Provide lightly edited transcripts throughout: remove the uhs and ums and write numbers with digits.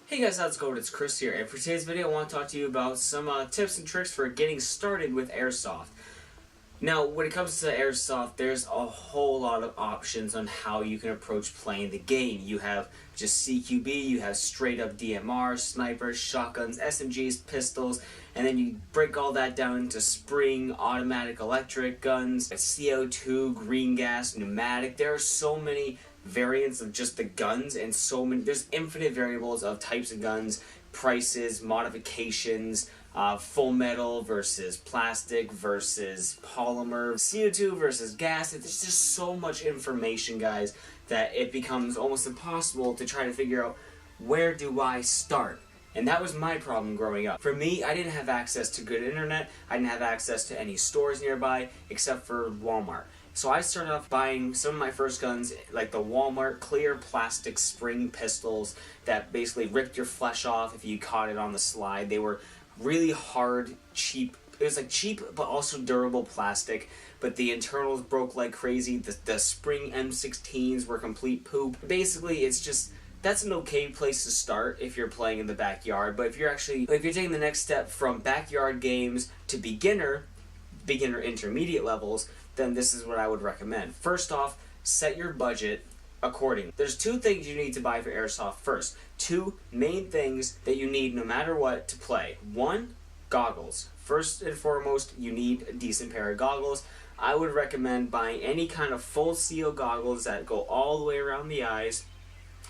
Hey guys, how's it going? It's Chris here, and for today's video I want to talk to you about some tips and tricks for getting started with Airsoft. Now, when it comes to Airsoft, there's a whole lot of options on how you can approach playing the game. You have just CQB, you have straight up DMR, snipers, shotguns, SMGs, pistols, and then you break all that down into spring, automatic, electric guns, CO2, green gas, pneumatic. There are so many variants of just the guns, and there's infinite variables of types of guns, prices, modifications, full metal versus plastic versus polymer, CO2 versus gas. There's just so much information, guys, that it becomes almost impossible to try to figure out where do I start. And that was my problem growing up. For me, I didn't have access to good internet. I didn't have access to any stores nearby except for Walmart. So I started off buying some of my first guns, like the Walmart clear plastic spring pistols that basically ripped your flesh off if you caught it on the slide. They were really hard, cheap. It was like cheap but also durable plastic, but the internals broke like crazy. The spring M16s were complete poop. Basically, that's an okay place to start if you're playing in the backyard, but if you're taking the next step from backyard games to beginner intermediate levels, then this is what I would recommend. First off, set your budget accordingly. There's two things you need to buy for Airsoft first. Two main things that you need no matter what to play. One, goggles. First and foremost, you need a decent pair of goggles. I would recommend buying any kind of full seal goggles that go all the way around the eyes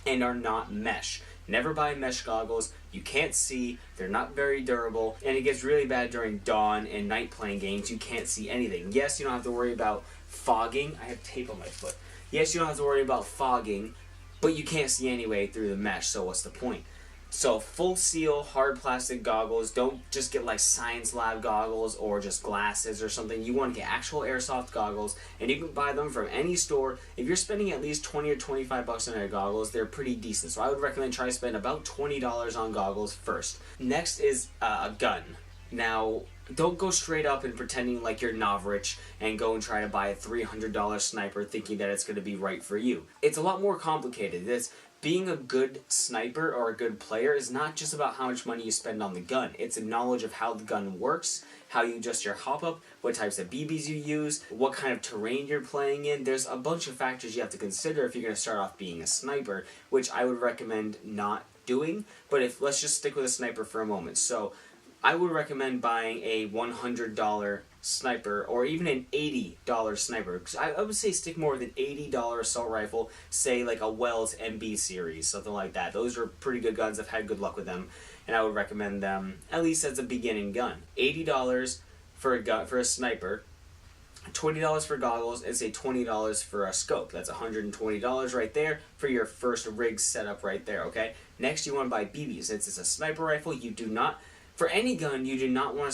and are not mesh. Never buy mesh goggles. You can't see, they're not very durable, and it gets really bad during dawn and night playing games. You can't see anything. Yes, you don't have to worry about fogging. I have tape on my foot. Yes, you don't have to worry about fogging, but you can't see anyway through the mesh, so what's the point? So full seal, hard plastic goggles. Don't just get like science lab goggles or just glasses or something. You want to get actual Airsoft goggles, and you can buy them from any store. If you're spending at least 20 or 25 bucks on your goggles, they're pretty decent. So I would recommend try to spend about $20 on goggles first. Next is a gun. Now, don't go straight up and pretending like you're Novrich and go and try to buy a $300 sniper thinking that it's going to be right for you. It's a lot more complicated. Being a good sniper or a good player is not just about how much money you spend on the gun. It's a knowledge of how the gun works, how you adjust your hop-up, what types of BBs you use, what kind of terrain you're playing in. There's a bunch of factors you have to consider if you're going to start off being a sniper, which I would recommend not doing. But let's just stick with a sniper for a moment. So I would recommend buying a $100 sniper or even an $80 sniper. Because I would say stick more with an $80 assault rifle, say like a Wells MB series, something like that. Those are pretty good guns. I've had good luck with them, and I would recommend them at least as a beginning gun. $80 for a sniper, $20 for goggles, and say $20 for a scope. That's $120 right there for your first rig setup right there, okay? Next, you want to buy BBs. Since it's a sniper rifle, for any gun, you do not want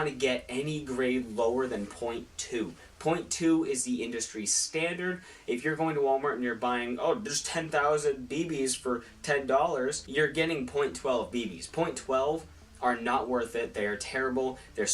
to get any grade lower than .2. .2 is the industry standard. If you're going to Walmart and you're buying, there's 10,000 BBs for $10, you're getting .12 BBs. .12 are not worth it. They are terrible. They're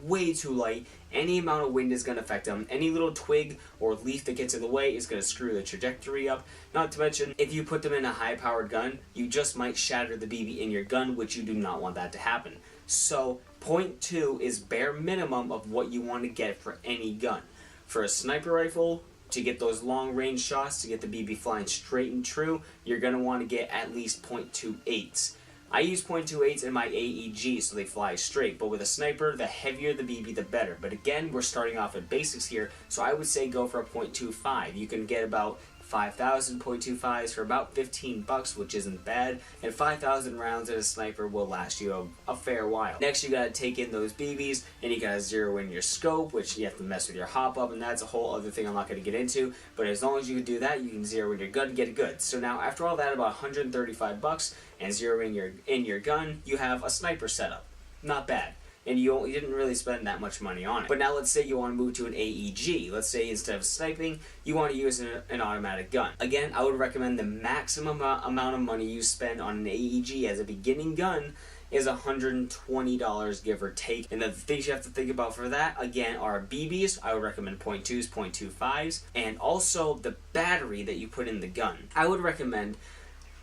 way too light. Any amount of wind is going to affect them. Any little twig or leaf that gets in the way is going to screw the trajectory up. Not to mention, if you put them in a high-powered gun, you just might shatter the BB in your gun, which you do not want that to happen. So, .2 is bare minimum of what you want to get for any gun. For a sniper rifle, to get those long-range shots, to get the BB flying straight and true, you're going to want to get at least .28s. I use .28s in my AEG so they fly straight, but with a sniper, the heavier the BB, the better. But again, we're starting off at basics here, so I would say go for a .25. You can get about 5,000 .25s for about 15 bucks, which isn't bad, and 5,000 rounds in a sniper will last you a fair while. Next, you gotta take in those BBs, and you gotta zero in your scope, which you have to mess with your hop-up, and that's a whole other thing I'm not gonna get into, but as long as you can do that, you can zero in your gun and get it good. So now, after all that, about 135 bucks, and zeroing in your gun, you have a sniper setup. Not bad. And you didn't really spend that much money on it. But now let's say you want to move to an AEG. Let's say instead of sniping, you want to use an automatic gun. Again, I would recommend the maximum amount of money you spend on an AEG as a beginning gun is $120, give or take. And the things you have to think about for that, again, are BBs. I would recommend .2s, .25s, and also the battery that you put in the gun. I would recommend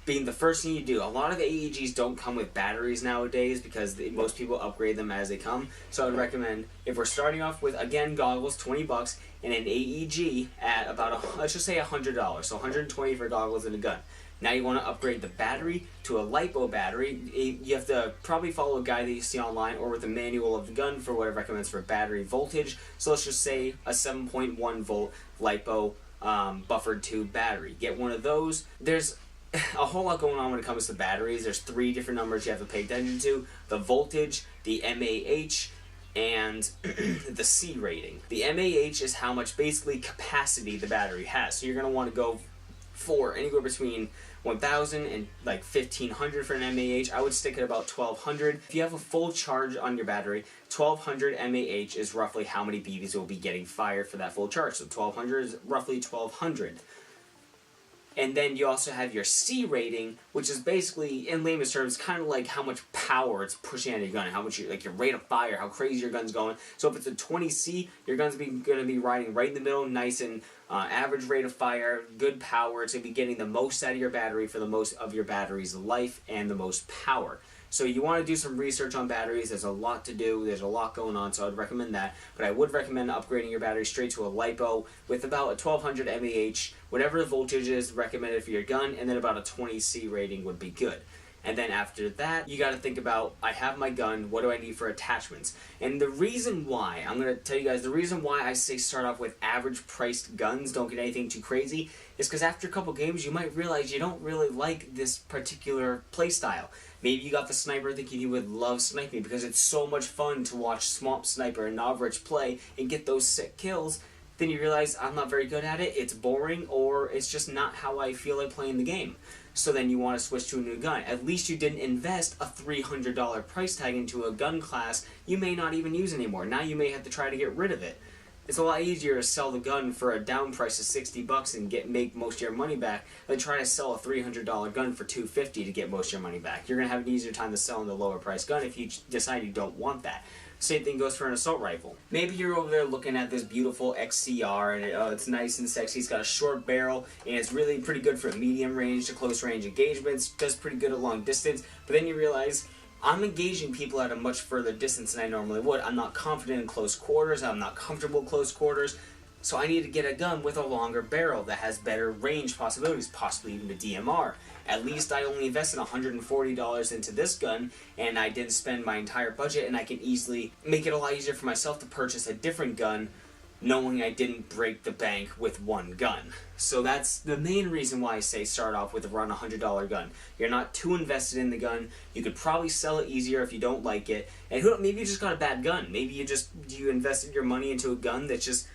being the first thing you do. A lot of AEGs don't come with batteries nowadays because most people upgrade them as they come. So I would recommend, if we're starting off with, again, goggles, 20 bucks, and an AEG at about, let's just say $100. So 120 for goggles and a gun. Now you want to upgrade the battery to a LiPo battery. You have to probably follow a guide that you see online or with the manual of the gun for what it recommends for battery voltage. So let's just say a 7.1 volt LiPo buffered tube battery. Get one of those. There's a whole lot going on when it comes to batteries. There's 3 different numbers you have to pay attention to: the voltage, the MAH, and the C rating. The MAH is how much basically capacity the battery has. So you're going to want to go for anywhere between 1,000 and like 1,500 for an MAH. I would stick at about 1,200. If you have a full charge on your battery, 1,200 MAH is roughly how many BBs will be getting fired for that full charge. So 1,200 is roughly 1,200. And then you also have your C rating, which is basically, in layman's terms, kind of like how much power it's pushing out of your gun, how much like your rate of fire, how crazy your gun's going. So if it's a 20C, your gun's going to be riding right in the middle, nice and average rate of fire, good power. It's going to be getting the most out of your battery for the most of your battery's life and the most power. So you want to do some research on batteries. There's a lot to do. There's a lot going on, so I'd recommend that. But I would recommend upgrading your battery straight to a LiPo with about a 1,200 mAh, whatever the voltage is recommended for your gun, and then about a 20C rating would be good. And then after that, you got to think about, I have my gun, what do I need for attachments? And the reason why, I'm going to tell you guys, the reason why I say start off with average priced guns, don't get anything too crazy, is because after a couple games, you might realize you don't really like this particular playstyle. Maybe you got the sniper thinking you would love sniping because it's so much fun to watch Swamp Sniper and Novrich play and get those sick kills. Then you realize I'm not very good at it, it's boring, or it's just not how I feel like playing the game. So then you want to switch to a new gun. At least you didn't invest a $300 price tag into a gun class you may not even use anymore. Now you may have to try to get rid of it. It's a lot easier to sell the gun for a down price of $60 and make most of your money back than try to sell a $300 gun for $250 to get most of your money back. You're going to have an easier time to selling the lower price gun if you decide you don't want that. Same thing goes for an assault rifle. Maybe you're over there looking at this beautiful XCR and it's nice and sexy. It's got a short barrel and it's really pretty good for medium range to close range engagements. Does pretty good at long distance. But then you realize, I'm engaging people at a much further distance than I normally would. I'm not confident in close quarters. I'm not comfortable in close quarters. So I need to get a gun with a longer barrel that has better range possibilities, possibly even a DMR. At least I only invested $140 into this gun, and I didn't spend my entire budget, and I can easily make it a lot easier for myself to purchase a different gun, knowing I didn't break the bank with one gun. So that's the main reason why I say start off with around a $100 gun. You're not too invested in the gun. You could probably sell it easier if you don't like it. And maybe you just got a bad gun. Maybe you invested your money into a gun that just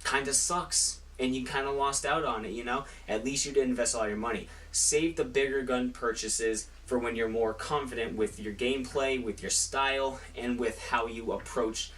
kind of sucks and you kind of lost out on it, you know? At least you didn't invest all your money. Save the bigger gun purchases for when you're more confident with your gameplay, with your style, and with how you approach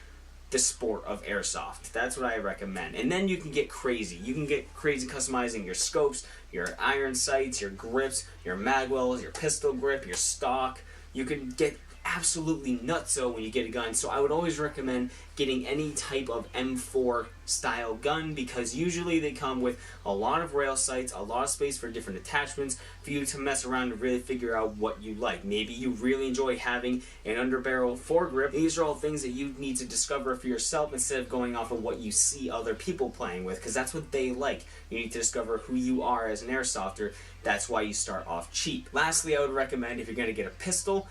the sport of airsoft. That's what I recommend. And then you can get crazy. You can get crazy customizing your scopes, your iron sights, your grips, your magwells, your pistol grip, your stock. You can get absolutely nutso when you get a gun. So I would always recommend getting any type of M4 style gun because usually they come with a lot of rail sights, a lot of space for different attachments for you to mess around and really figure out what you like. Maybe you really enjoy having an underbarrel foregrip. These are all things that you need to discover for yourself instead of going off of what you see other people playing with, because that's what they like. You need to discover who you are as an airsofter. That's why you start off cheap. Lastly, I would recommend, if you're going to get a pistol,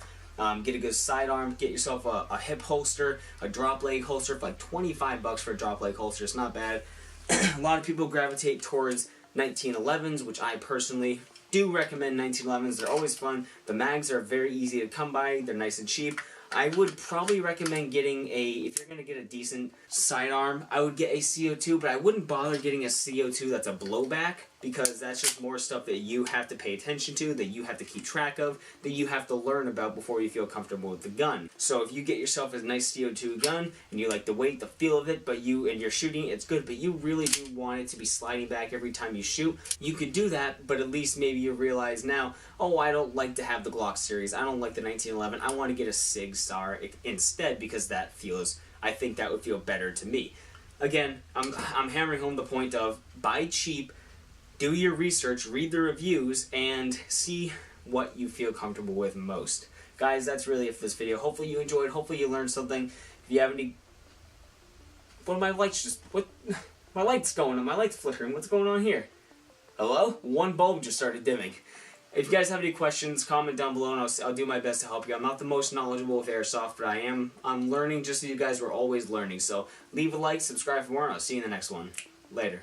get a good sidearm, get yourself a hip holster, a drop leg holster for like $25 for a drop leg holster. It's not bad. A lot of people gravitate towards 1911s, which I personally do recommend 1911s. They're always fun. The mags are very easy to come by. They're nice and cheap. I would probably recommend getting if you're going to get a decent sidearm, I would get a CO2, but I wouldn't bother getting a CO2 that's a blowback, because that's just more stuff that you have to pay attention to, that you have to keep track of, that you have to learn about before you feel comfortable with the gun. So if you get yourself a nice CO2 gun, and you like the weight, the feel of it, and you're shooting, it's good, but you really do want it to be sliding back every time you shoot, you could do that, but at least maybe you realize now, oh, I don't like to have the Glock series, I don't like the 1911, I want to get a SIG Star instead, because I think that would feel better to me. Again, I'm hammering home the point of buy cheap, do your research, read the reviews, and see what you feel comfortable with most. Guys, that's really it for this video. Hopefully you enjoyed. Hopefully you learned something. If you have any... What, my lights just... What? My light's going on. My light's flickering. What's going on here? Hello? One bulb just started dimming. If you guys have any questions, comment down below and I'll do my best to help you. I'm not the most knowledgeable with Airsoft, but I'm learning just as you guys were always learning. So leave a like, subscribe for more, and I'll see you in the next one. Later.